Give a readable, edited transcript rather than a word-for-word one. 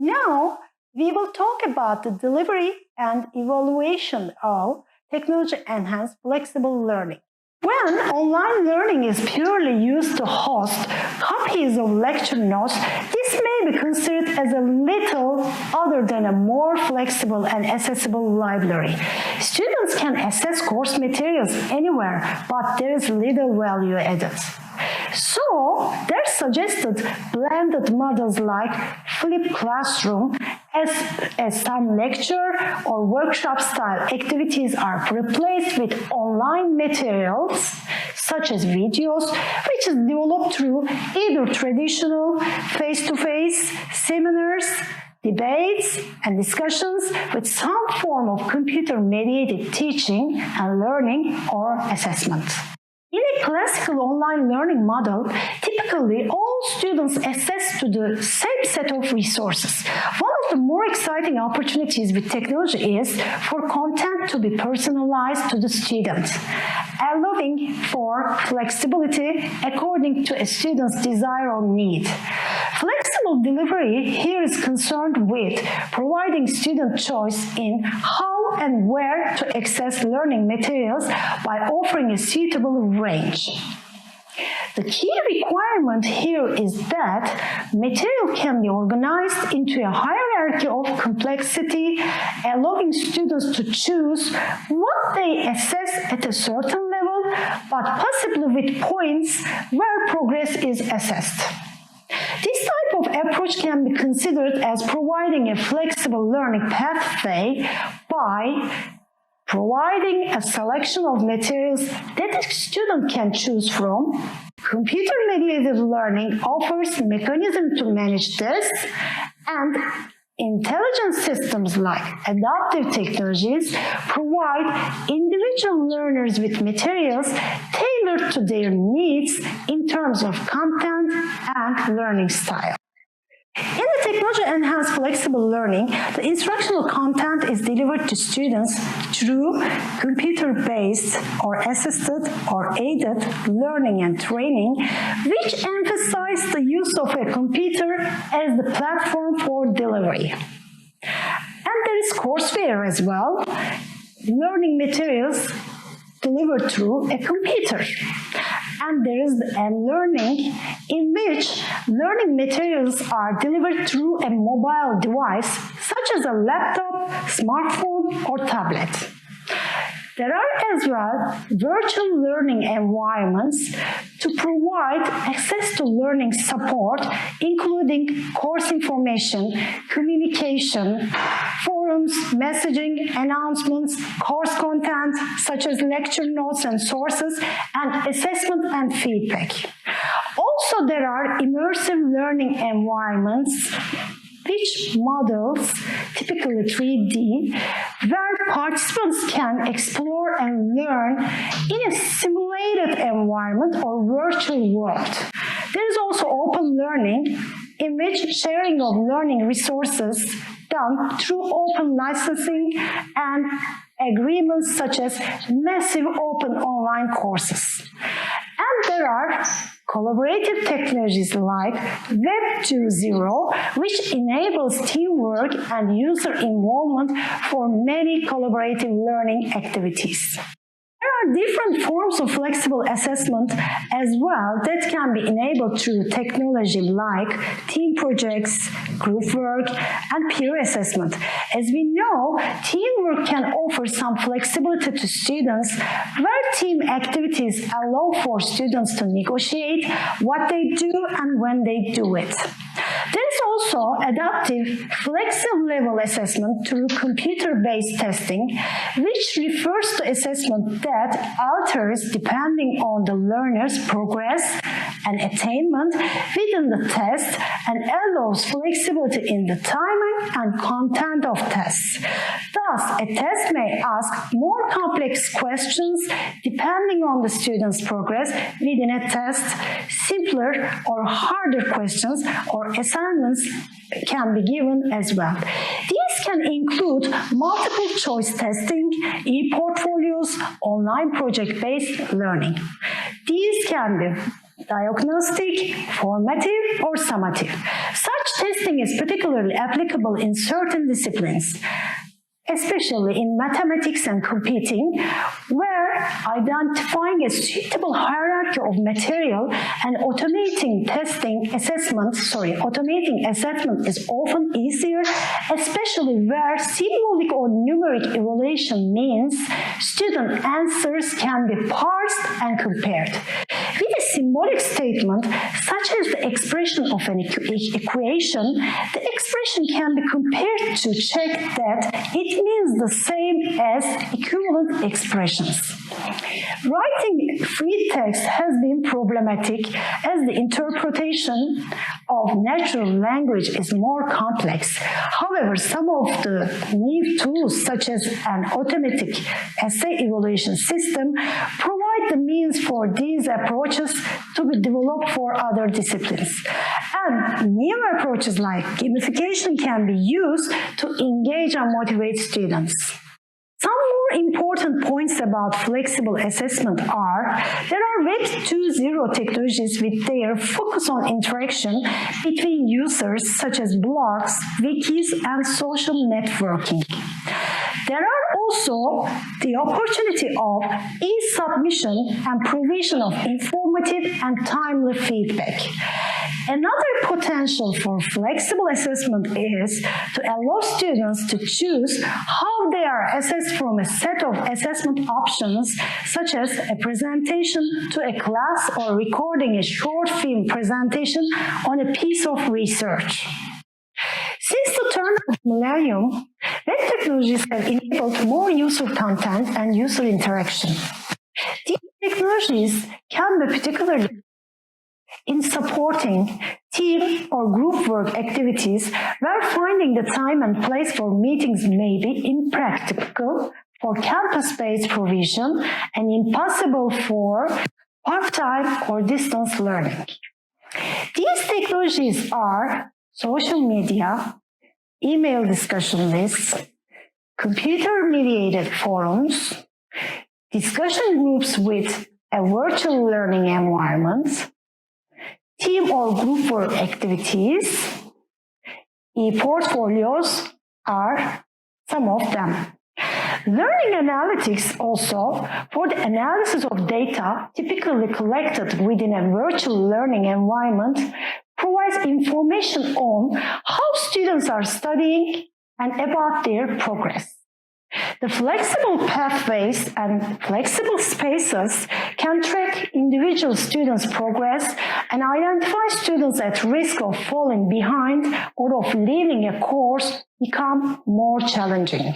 Now, we will talk about the delivery and evaluation of technology-enhanced flexible learning. When online learning is purely used to host copies of lecture notes, this may be considered as a little other than a more flexible and accessible library. Students can access course materials anywhere, but there is little value added. So, there are suggested blended models like flipped classroom, as some lecture or workshop style activities are replaced with online materials such as videos, which is developed through either traditional face-to-face seminars, debates and discussions with some form of computer-mediated teaching and learning or assessment. In a classical online learning model, typically all students access to the same set of resources. One of the more exciting opportunities with technology is for content to be personalized to the student, allowing for flexibility according to a student's desire or need. Flexible delivery here is concerned with providing student choice in how and where to access learning materials by offering a suitable range. The key requirement here is that material can be organized into a hierarchy of complexity, allowing students to choose what they assess at a certain level, but possibly with points where progress is assessed. This type of approach can be considered as providing a flexible learning pathway by providing a selection of materials that a student can choose from. Computer-mediated learning offers mechanisms to manage this, and intelligent systems like adaptive technologies provide individual learners with materials tailored to their needs in terms of content and learning style. In the technology-enhanced flexible learning, the instructional content is delivered to students through computer-based or assisted or aided learning and training, which emphasize the use of a computer as the platform for delivery. And there is courseware as well, learning materials delivered through a computer. And there is M-learning, in which learning materials are delivered through a mobile device, such as a laptop, smartphone, or tablet. There are as well virtual learning environments to provide access to learning support, including course information, communication, forums, messaging, announcements, course content, such as lecture notes and sources, and assessment and feedback. Also, there are immersive learning environments, which models, typically 3D, where participants can explore and learn in a simulated environment or virtual world. There is also open learning, in which sharing of learning resources done through open licensing and agreements such as massive open online courses. And there are collaborative technologies like Web 2.0, which enables teamwork and user involvement for many collaborative learning activities. There are different forms of flexible assessment as well that can be enabled through technology like team projects, group work, and peer assessment. As we know, teamwork can offer some flexibility to students where team activities allow for students to negotiate what they do and when they do it. There is also adaptive flexible level assessment through computer-based testing, which refers to assessment that alters depending on the learner's progress and attainment within the test and allows flexibility in the timing and content of tests. Thus, a test may ask more complex questions depending on the student's progress within a test. Simpler or harder questions or assignments can be given as well. These These can include multiple choice testing, e-portfolios, online project-based learning. These can be diagnostic, formative, or summative. Such testing is particularly applicable in certain disciplines, especially in mathematics and computing, where identifying a suitable hierarchy of material and automating assessment is often easier, especially where symbolic or numeric evaluation means student answers can be parsed and compared. With a symbolic statement, such as the expression of an equation, the expression can be compared to check that it means the same as equivalent expressions. Writing free text has been problematic as the interpretation of natural language is more complex. However, some of the new tools, such as an automatic essay evaluation system, provide the means for these approaches to be developed for other disciplines. And new approaches like gamification can be used to engage and motivate students. Some more important points about flexible assessment are there are Web 2.0 technologies with their focus on interaction between users such as blogs, wikis, and social networking. There are also the opportunity of e-submission and provision of informative and timely feedback. Another potential for flexible assessment is to allow students to choose how they are assessed from a set of assessment options, such as a presentation to a class or recording a short film presentation on a piece of research. Since the turn of the millennium, web technologies have enabled more user content and user interaction. These technologies can be particularly in supporting team or group work activities where finding the time and place for meetings may be impractical for campus-based provision and impossible for part-time or distance learning. These technologies are social media, email discussion lists, computer-mediated forums, discussion groups with a virtual learning environment, team or group work activities, e-portfolios are some of them. Learning analytics also, for the analysis of data typically collected within a virtual learning environment, provides information on how students are studying and about their progress. The flexible pathways and flexible spaces can track individual students' progress and identify students at risk of falling behind or of leaving a course become more challenging.